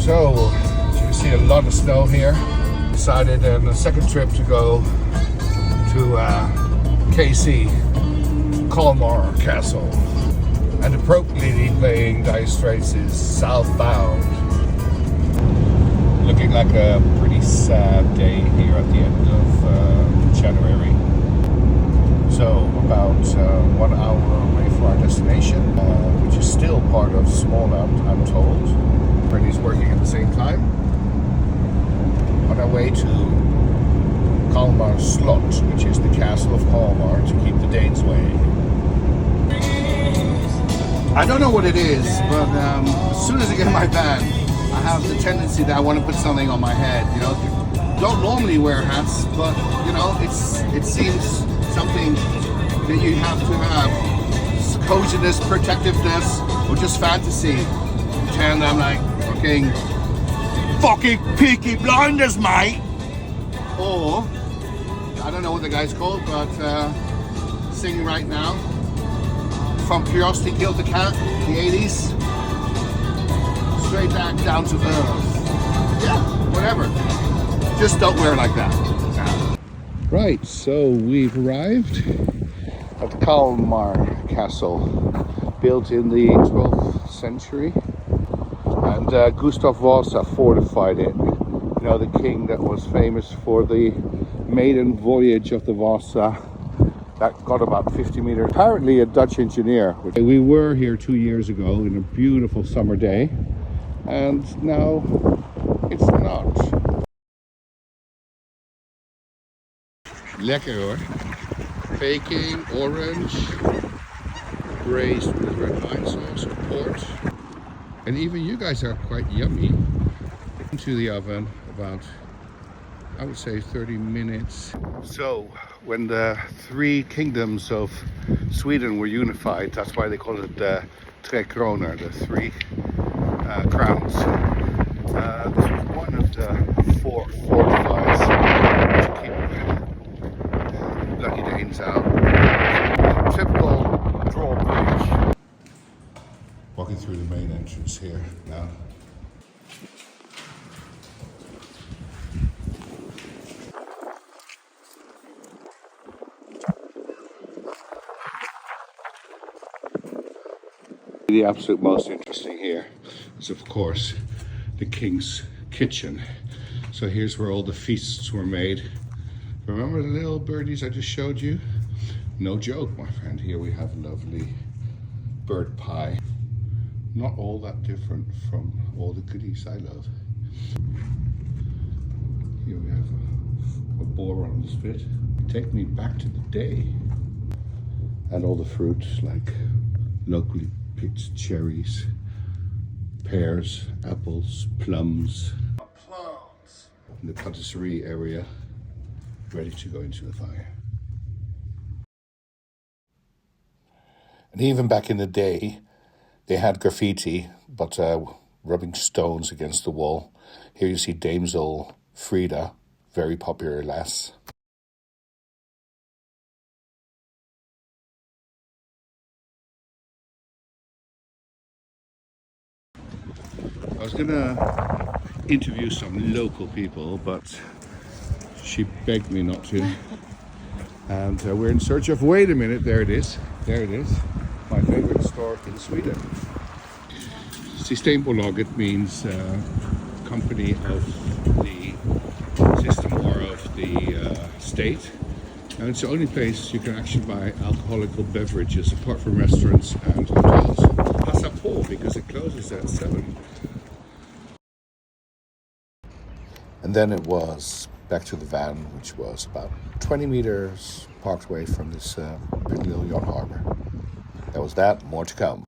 So, as you can see, a lot of snow here. Decided on the second trip to go to KC, Kalmar Castle. And appropriately playing Dire Straits is Southbound. Looking like a pretty sad day here at the end of January. So about 1 hour away from our destination, which is still part of Småland, I'm told. Bernie's working at the same time. On our way to Kalmar Slot, which is the castle of Kalmar, to keep the Danes away. I don't know what it is, but as soon as I get in my van, I have the tendency that I want to put something on my head. You know, don't normally wear hats, but you know, it seems something that you have to have. Coziness, protectiveness, or just fantasy. And I'm like, fucking Peaky Blinders, mate. Or I don't know what the guy's called, but singing right now. From Curiosity Killed the Cat, the 80s, straight back down to earth. Yeah, whatever. Just don't wear it like that. Right, so we've arrived at the Kalmar Castle, built in the 12th century. And Gustav Vasa fortified it. You know, the king that was famous for the maiden voyage of the Vasa. That got about 50 meters. Apparently a Dutch engineer. We were here 2 years ago in a beautiful summer day, and now it's not. Lekker hoor. Baking, orange, braised with red wine sauce, port. And even you guys are quite yummy. Into the oven about, I would say, 30 minutes. So, when the three kingdoms of Sweden were unified, that's why they call it the Tre Kroner, the three crowns. This was one of the four fortifies to keep bloody Danes out. Typical drawbridge. Walking through the main entrance here now. The absolute most interesting here is, of course, the king's kitchen. So here's where all the feasts were made. Remember the little birdies I just showed you? No joke, my friend. Here we have lovely bird pie. Not all that different from all the goodies I love. Here we have a boar on the spit. Take me back to the day. And all the fruits like locally picked cherries, pears, apples, plums. In the patisserie area, ready to go into the fire. And even back in the day, they had graffiti, but rubbing stones against the wall. Here you see Damsel Frida, very popular lass. I was gonna interview some local people, but she begged me not to. And we're in search of, wait a minute, there it is, my favorite store in Sweden. Systembolaget means company of the system or of the state. And it's the only place you can actually buy alcoholic beverages apart from restaurants and hotels. Passa på, because it closes at 7. And then it was back to the van, which was about 20 meters parked away from this pretty little yacht harbor. That was that, more to come.